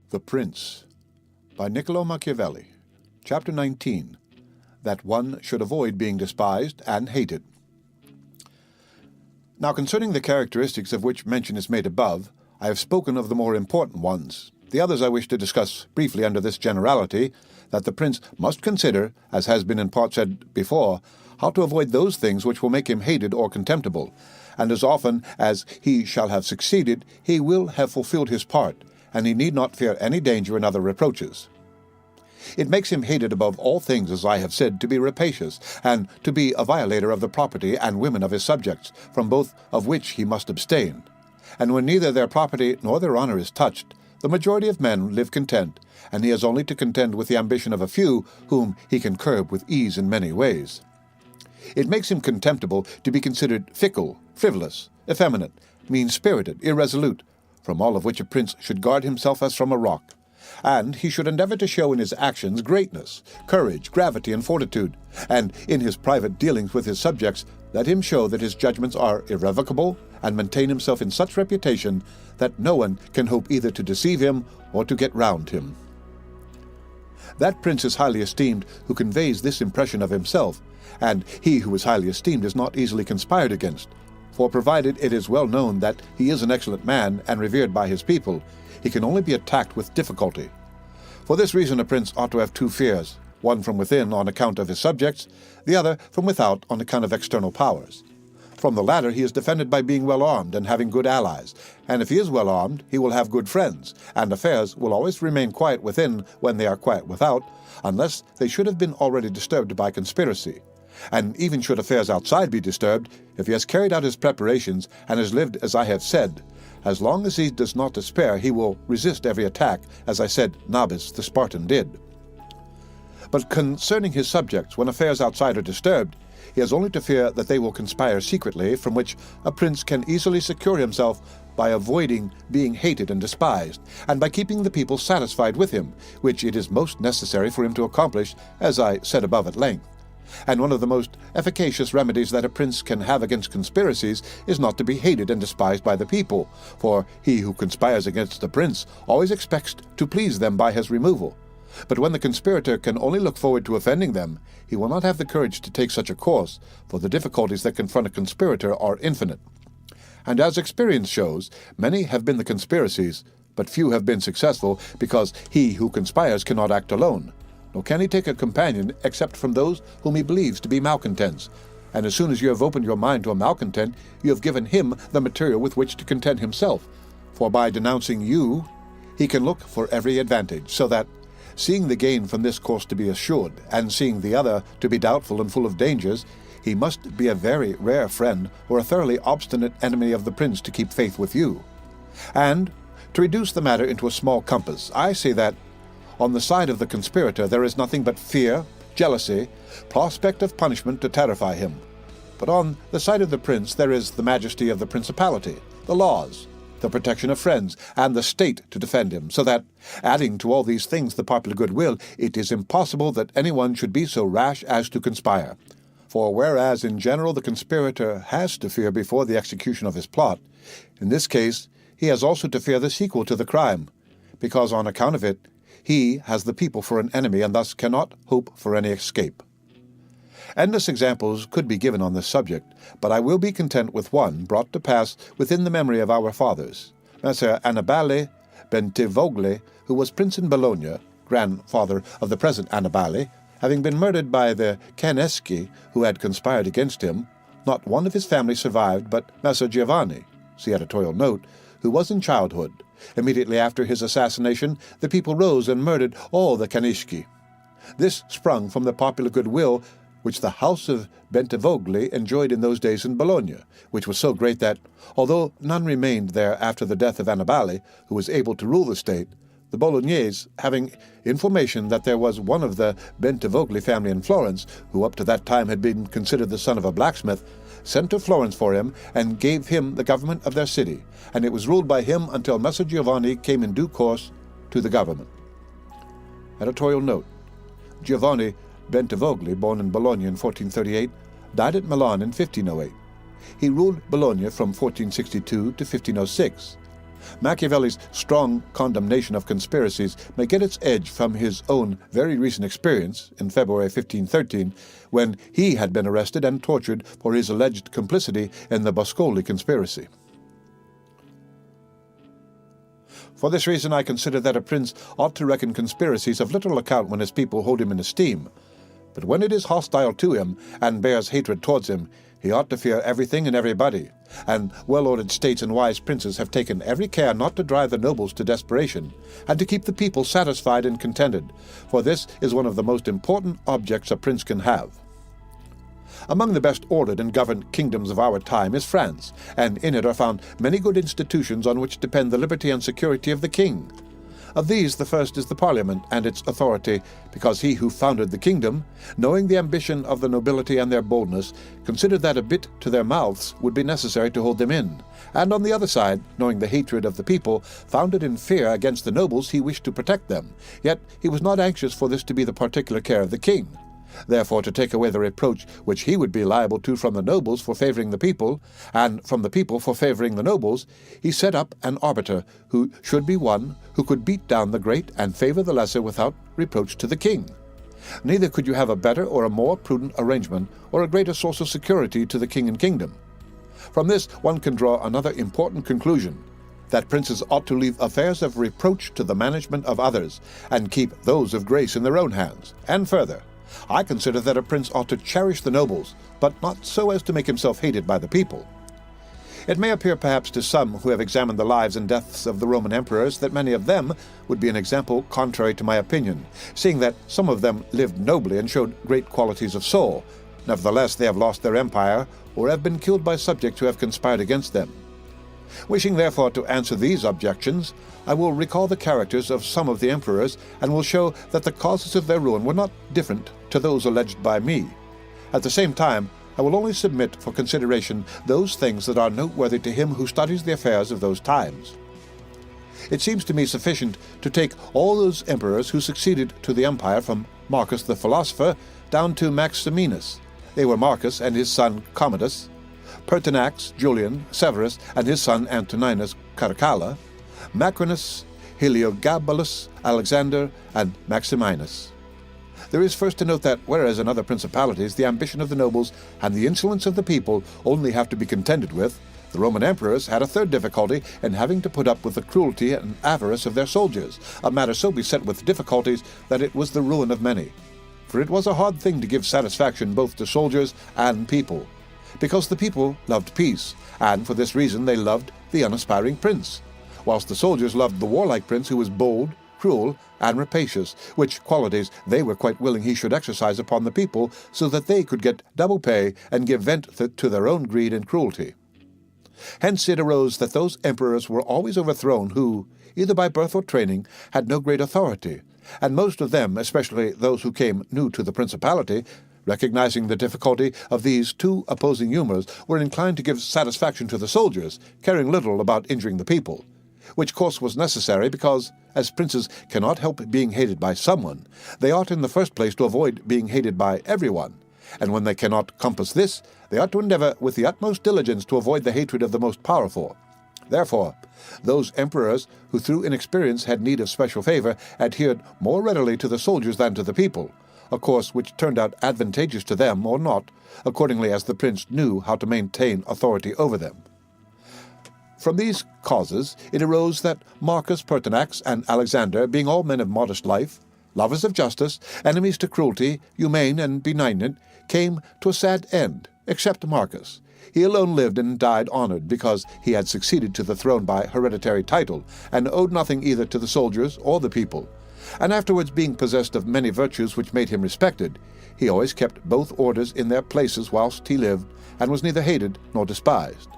The Prince, by Niccolo Machiavelli, Chapter 19, That One Should Avoid Being Despised and Hated. Now concerning the characteristics of which mention is made above, I have spoken of the more important ones. The others I wish to discuss briefly under this generality, that the prince must consider, as has been in part said before, how to avoid those things which will make him hated or contemptible, and as often as he shall have succeeded, he will have fulfilled his part, and he need not fear any danger and other reproaches. It makes him hated above all things, as I have said, to be rapacious, and to be a violator of the property and women of his subjects, from both of which he must abstain. And when neither their property nor their honour is touched, the majority of men live content, and he has only to contend with the ambition of a few, whom he can curb with ease in many ways. It makes him contemptible to be considered fickle, frivolous, effeminate, mean-spirited, irresolute, from all of which a prince should guard himself as from a rock. And he should endeavour to show in his actions greatness, courage, gravity, and fortitude, and in his private dealings with his subjects let him show that his judgments are irrevocable, and maintain himself in such reputation that no one can hope either to deceive him or to get round him. That prince is highly esteemed who conveys this impression of himself, and he who is highly esteemed is not easily conspired against, for provided it is well known that he is an excellent man and revered by his people, he can only be attacked with difficulty. For this reason a prince ought to have two fears, one from within on account of his subjects, the other from without on account of external powers. From the latter he is defended by being well armed and having good allies, and if he is well armed he will have good friends, and affairs will always remain quiet within when they are quiet without, unless they should have been already disturbed by conspiracy. And even should affairs outside be disturbed, if he has carried out his preparations and has lived as I have said, as long as he does not despair, he will resist every attack, as I said Nabis the Spartan did. But concerning his subjects, when affairs outside are disturbed, he has only to fear that they will conspire secretly, from which a prince can easily secure himself by avoiding being hated and despised, and by keeping the people satisfied with him, which it is most necessary for him to accomplish, as I said above at length. And one of the most efficacious remedies that a prince can have against conspiracies is not to be hated and despised by the people, for he who conspires against the prince always expects to please them by his removal. But when the conspirator can only look forward to offending them, he will not have the courage to take such a course, for the difficulties that confront a conspirator are infinite. And as experience shows, many have been the conspiracies, but few have been successful, because he who conspires cannot act alone, nor can he take a companion except from those whom he believes to be malcontents. And as soon as you have opened your mind to a malcontent, you have given him the material with which to contend himself, for by denouncing you, he can look for every advantage, so that, seeing the gain from this course to be assured, and seeing the other to be doubtful and full of dangers, he must be a very rare friend or a thoroughly obstinate enemy of the prince to keep faith with you. And, to reduce the matter into a small compass, I say that, on the side of the conspirator there is nothing but fear, jealousy, prospect of punishment to terrify him. But on the side of the prince there is the majesty of the principality, the laws, the protection of friends, and the state to defend him, so that, adding to all these things the popular goodwill, it is impossible that anyone should be so rash as to conspire. For whereas in general the conspirator has to fear before the execution of his plot, in this case he has also to fear the sequel to the crime, because on account of it he has the people for an enemy, and thus cannot hope for any escape. Endless examples could be given on this subject, but I will be content with one brought to pass within the memory of our fathers. Messer Annibale Bentivogli, who was prince in Bologna, grandfather of the present Annibale, having been murdered by the Caneschi who had conspired against him, not one of his family survived but Messer Giovanni, see editorial note, who was in childhood. Immediately after his assassination, the people rose and murdered all the Caneschi. This sprung from the popular goodwill which the house of Bentivogli enjoyed in those days in Bologna, which was so great that, although none remained there after the death of Annibale, who was able to rule the state, the Bolognese, having information that there was one of the Bentivogli family in Florence, who up to that time had been considered the son of a blacksmith, sent to Florence for him and gave him the government of their city, and it was ruled by him until Messer Giovanni came in due course to the government. Editorial note: Giovanni Bentivogli, born in Bologna in 1438, died at Milan in 1508. He ruled Bologna from 1462 to 1506. Machiavelli's strong condemnation of conspiracies may get its edge from his own very recent experience in February 1513, when he had been arrested and tortured for his alleged complicity in the Boscoli conspiracy. For this reason I consider that a prince ought to reckon conspiracies of little account when his people hold him in esteem, but when it is hostile to him and bears hatred towards him, he ought to fear everything and everybody, and well-ordered states and wise princes have taken every care not to drive the nobles to desperation, and to keep the people satisfied and contented, for this is one of the most important objects a prince can have. Among the best ordered and governed kingdoms of our time is France, and in it are found many good institutions on which depend the liberty and security of the king. Of these the first is the Parliament and its authority, because he who founded the kingdom, knowing the ambition of the nobility and their boldness, considered that a bit to their mouths would be necessary to hold them in, and on the other side, knowing the hatred of the people, founded in fear against the nobles, he wished to protect them, yet he was not anxious for this to be the particular care of the king. Therefore, to take away the reproach which he would be liable to from the nobles for favouring the people, and from the people for favouring the nobles, he set up an arbiter, who should be one who could beat down the great and favour the lesser without reproach to the king. Neither could you have a better or a more prudent arrangement, or a greater source of security to the king and kingdom. From this one can draw another important conclusion, that princes ought to leave affairs of reproach to the management of others, and keep those of grace in their own hands. And further, I consider that a prince ought to cherish the nobles, but not so as to make himself hated by the people. It may appear perhaps to some who have examined the lives and deaths of the Roman emperors that many of them would be an example contrary to my opinion, seeing that some of them lived nobly and showed great qualities of soul. Nevertheless, they have lost their empire, or have been killed by subjects who have conspired against them. Wishing therefore to answer these objections, I will recall the characters of some of the emperors, and will show that the causes of their ruin were not different to those alleged by me. At the same time, I will only submit for consideration those things that are noteworthy to him who studies the affairs of those times. It seems to me sufficient to take all those emperors who succeeded to the empire from Marcus the philosopher down to Maximinus. They were Marcus and his son Commodus, Pertinax, Julian, Severus, and his son Antoninus Caracalla, Macrinus, Heliogabalus, Alexander, and Maximinus. There is first to note that, whereas in other principalities the ambition of the nobles and the insolence of the people only have to be contended with, the Roman emperors had a third difficulty in having to put up with the cruelty and avarice of their soldiers, a matter so beset with difficulties that it was the ruin of many. For it was a hard thing to give satisfaction both to soldiers and people, because the people loved peace, and for this reason they loved the unaspiring prince, whilst the soldiers loved the warlike prince who was bold, cruel, and rapacious, which qualities they were quite willing he should exercise upon the people, so that they could get double pay and give vent to their own greed and cruelty. Hence it arose that those emperors were always overthrown who, either by birth or training, had no great authority, and most of them, especially those who came new to the principality, recognizing the difficulty of these two opposing humours, were inclined to give satisfaction to the soldiers, caring little about injuring the people, which course was necessary because, as princes cannot help being hated by someone, they ought in the first place to avoid being hated by everyone, and when they cannot compass this, they ought to endeavour with the utmost diligence to avoid the hatred of the most powerful. Therefore, those emperors who through inexperience had need of special favour adhered more readily to the soldiers than to the people, a course which turned out advantageous to them or not, accordingly as the prince knew how to maintain authority over them. From these causes it arose that Marcus, Pertinax, and Alexander, being all men of modest life, lovers of justice, enemies to cruelty, humane and benignant, came to a sad end, except Marcus. He alone lived and died honoured, because he had succeeded to the throne by hereditary title, and owed nothing either to the soldiers or the people. And afterwards, being possessed of many virtues which made him respected, he always kept both orders in their places whilst he lived, and was neither hated nor despised.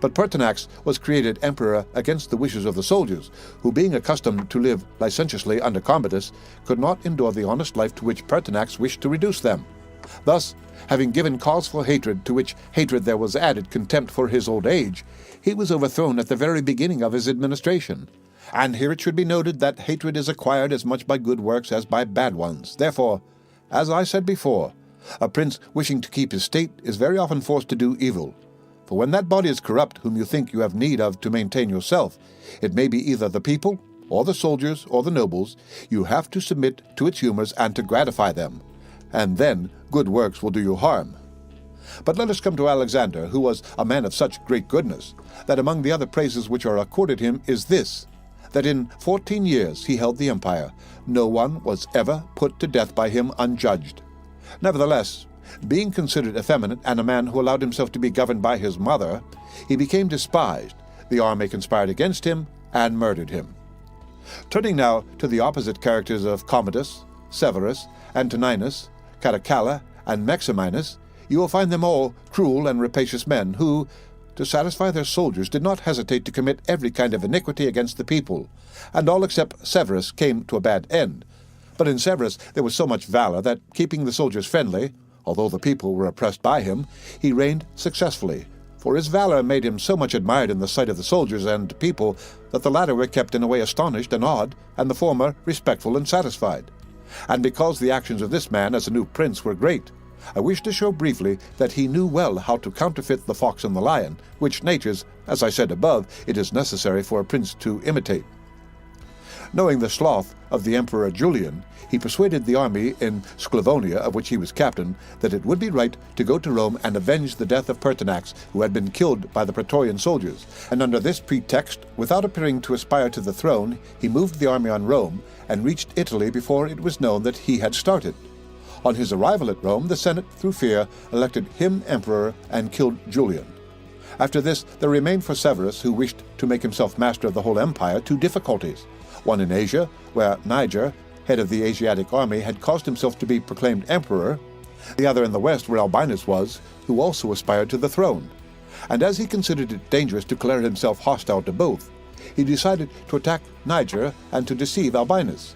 But Pertinax was created emperor against the wishes of the soldiers, who, being accustomed to live licentiously under Commodus, could not endure the honest life to which Pertinax wished to reduce them. Thus, having given cause for hatred, to which hatred there was added contempt for his old age, he was overthrown at the very beginning of his administration. And here it should be noted that hatred is acquired as much by good works as by bad ones. Therefore, as I said before, a prince wishing to keep his state is very often forced to do evil. For when that body is corrupt whom you think you have need of to maintain yourself, it may be either the people, or the soldiers, or the nobles, you have to submit to its humors and to gratify them, and then good works will do you harm. But let us come to Alexander, who was a man of such great goodness, that among the other praises which are accorded him is this, that in 14 years he held the empire. No one was ever put to death by him unjudged. Nevertheless, being considered effeminate and a man who allowed himself to be governed by his mother, he became despised. The army conspired against him and murdered him. Turning now to the opposite characters of Commodus, Severus, Antoninus, Caracalla, and Maximinus, you will find them all cruel and rapacious men who, to satisfy their soldiers, did not hesitate to commit every kind of iniquity against the people, and all except Severus came to a bad end. But in Severus there was so much valor that, keeping the soldiers friendly, although the people were oppressed by him, he reigned successfully, for his valor made him so much admired in the sight of the soldiers and people that the latter were kept in a way astonished and awed, and the former respectful and satisfied. And because the actions of this man as a new prince were great, I wish to show briefly that he knew well how to counterfeit the fox and the lion, which natures, as I said above, it is necessary for a prince to imitate. Knowing the sloth of the Emperor Julian, he persuaded the army in Sclavonia, of which he was captain, that it would be right to go to Rome and avenge the death of Pertinax, who had been killed by the Praetorian soldiers. And under this pretext, without appearing to aspire to the throne, he moved the army on Rome and reached Italy before it was known that he had started. On his arrival at Rome, the Senate, through fear, elected him emperor and killed Julian. After this, there remained for Severus, who wished to make himself master of the whole empire, two difficulties. One in Asia, where Niger, head of the Asiatic army, had caused himself to be proclaimed emperor. The other in the west, where Albinus was, who also aspired to the throne. And as he considered it dangerous to declare himself hostile to both, he decided to attack Niger and to deceive Albinus.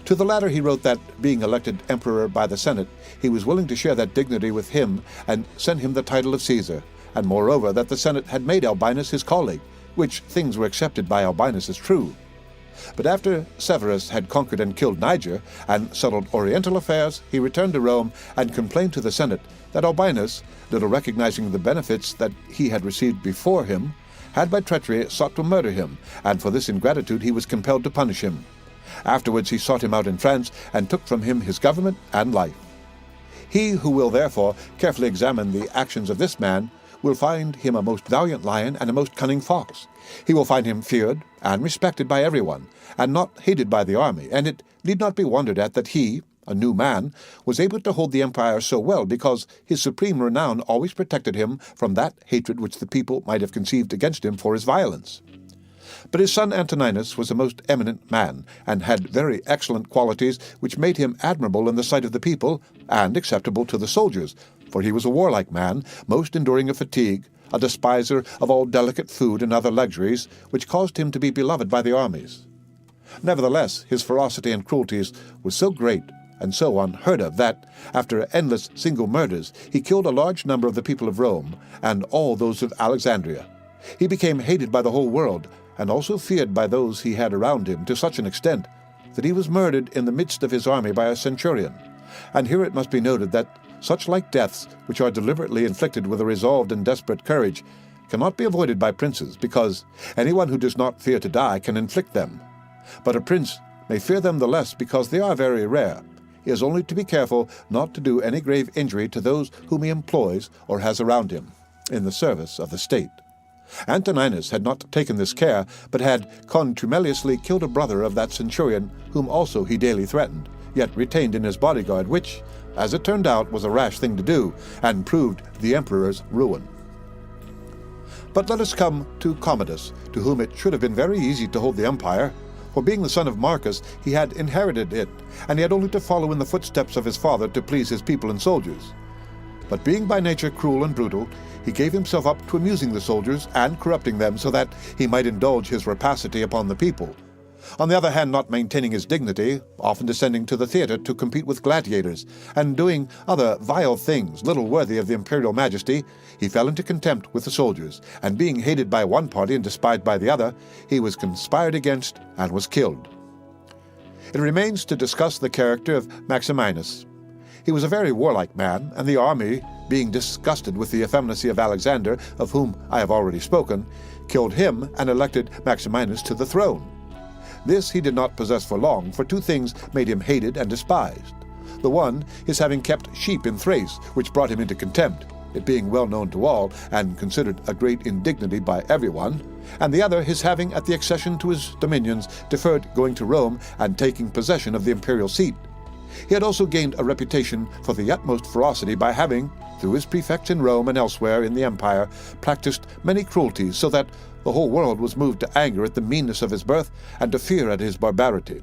To the latter he wrote that, being elected emperor by the Senate, he was willing to share that dignity with him and send him the title of Caesar, and moreover that the Senate had made Albinus his colleague, which things were accepted by Albinus as true. But after Severus had conquered and killed Niger and settled oriental affairs, he returned to Rome and complained to the Senate that Albinus, little recognizing the benefits that he had received before him, had by treachery sought to murder him, and for this ingratitude he was compelled to punish him. Afterwards he sought him out in France and took from him his government and life. He who will therefore carefully examine the actions of this man will find him a most valiant lion and a most cunning fox. He will find him feared and respected by everyone, and not hated by the army, and it need not be wondered at that he, a new man, was able to hold the empire so well, because his supreme renown always protected him from that hatred which the people might have conceived against him for his violence. But his son Antoninus was a most eminent man, and had very excellent qualities which made him admirable in the sight of the people, and acceptable to the soldiers, for he was a warlike man, most enduring of fatigue, a despiser of all delicate food and other luxuries, which caused him to be beloved by the armies. Nevertheless, his ferocity and cruelties were so great and so unheard of that, after endless single murders, he killed a large number of the people of Rome, and all those of Alexandria. He became hated by the whole world, and also feared by those he had around him to such an extent that he was murdered in the midst of his army by a centurion. And here it must be noted that such like deaths, which are deliberately inflicted with a resolved and desperate courage, cannot be avoided by princes, because anyone who does not fear to die can inflict them. But a prince may fear them the less because they are very rare. He has only to be careful not to do any grave injury to those whom he employs or has around him, in the service of the state. Antoninus had not taken this care, but had contumeliously killed a brother of that centurion, whom also he daily threatened, yet retained in his bodyguard, which, as it turned out, was a rash thing to do, and proved the emperor's ruin. But let us come to Commodus, to whom it should have been very easy to hold the empire, for being the son of Marcus, he had inherited it, and he had only to follow in the footsteps of his father to please his people and soldiers. But being by nature cruel and brutal, he gave himself up to amusing the soldiers and corrupting them so that he might indulge his rapacity upon the people. On the other hand, not maintaining his dignity, often descending to the theatre to compete with gladiators, and doing other vile things little worthy of the imperial majesty, he fell into contempt with the soldiers, and being hated by one party and despised by the other, he was conspired against and was killed. It remains to discuss the character of Maximinus. He was a very warlike man, and the army, being disgusted with the effeminacy of Alexander, of whom I have already spoken, killed him and elected Maximinus to the throne. This he did not possess for long, for two things made him hated and despised. The one, his having kept sheep in Thrace, which brought him into contempt, it being well known to all, and considered a great indignity by everyone, and the other, his having, at the accession to his dominions, deferred going to Rome and taking possession of the imperial seat. He had also gained a reputation for the utmost ferocity by having, through his prefects in Rome and elsewhere in the empire, practiced many cruelties, so that the whole world was moved to anger at the meanness of his birth and to fear at his barbarity.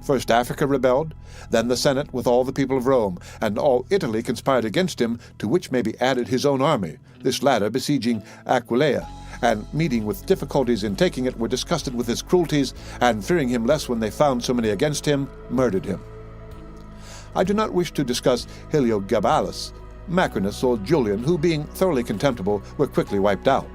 First Africa rebelled, then the Senate with all the people of Rome, and all Italy conspired against him, to which may be added his own army, this latter besieging Aquileia, and meeting with difficulties in taking it, were disgusted with his cruelties, and fearing him less when they found so many against him, murdered him. I do not wish to discuss Heliogabalus, Macrinus, or Julian, who, being thoroughly contemptible, were quickly wiped out.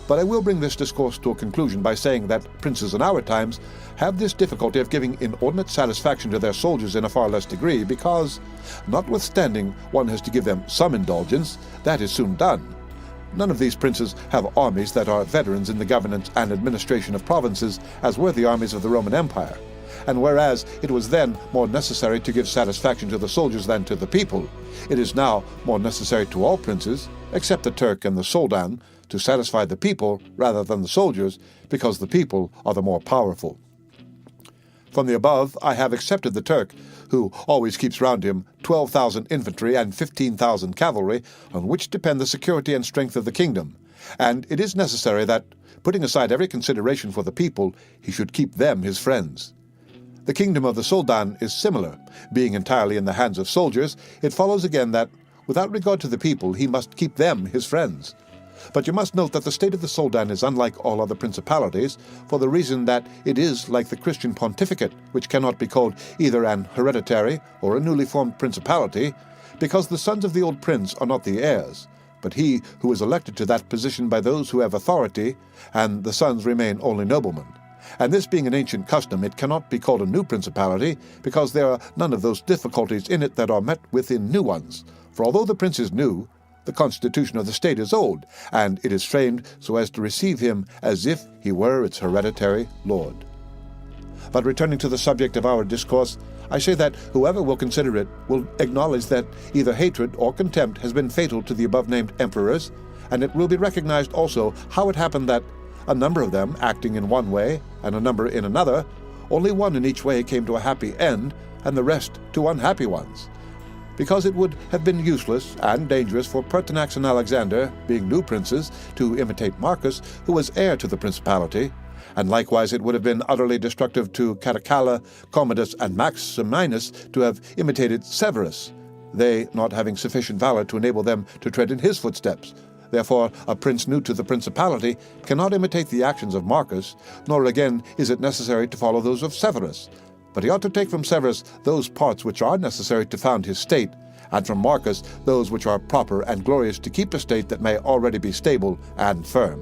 But I will bring this discourse to a conclusion by saying that princes in our times have this difficulty of giving inordinate satisfaction to their soldiers in a far less degree, because, notwithstanding one has to give them some indulgence, that is soon done. None of these princes have armies that are veterans in the governance and administration of provinces, as were the armies of the Roman Empire. And whereas it was then more necessary to give satisfaction to the soldiers than to the people, it is now more necessary to all princes, except the Turk and the Soldan, to satisfy the people rather than the soldiers, because the people are the more powerful. From the above, I have accepted the Turk, who always keeps round him 12,000 infantry and 15,000 cavalry, on which depend the security and strength of the kingdom, and it is necessary that, putting aside every consideration for the people, he should keep them his friends. The kingdom of the Soldan is similar. Being entirely in the hands of soldiers, it follows again that, without regard to the people, he must keep them his friends. But you must note that the state of the Soldan is unlike all other principalities, for the reason that it is like the Christian pontificate, which cannot be called either an hereditary or a newly formed principality, because the sons of the old prince are not the heirs, but he who is elected to that position by those who have authority, and the sons remain only noblemen. And this being an ancient custom, it cannot be called a new principality, because there are none of those difficulties in it that are met with in new ones. For although the prince is new, the constitution of the state is old, and it is framed so as to receive him as if he were its hereditary lord. But returning to the subject of our discourse, I say that whoever will consider it will acknowledge that either hatred or contempt has been fatal to the above-named emperors, and it will be recognized also how it happened that, a number of them acting in one way and a number in another, only one in each way came to a happy end, and the rest to unhappy ones. Because it would have been useless and dangerous for Pertinax and Alexander, being new princes, to imitate Marcus, who was heir to the principality, and likewise it would have been utterly destructive to Caracalla, Commodus, and Maximinus to have imitated Severus, they not having sufficient valor to enable them to tread in his footsteps. Therefore, a prince new to the principality cannot imitate the actions of Marcus, nor again is it necessary to follow those of Severus. But he ought to take from Severus those parts which are necessary to found his state, and from Marcus those which are proper and glorious to keep a state that may already be stable and firm.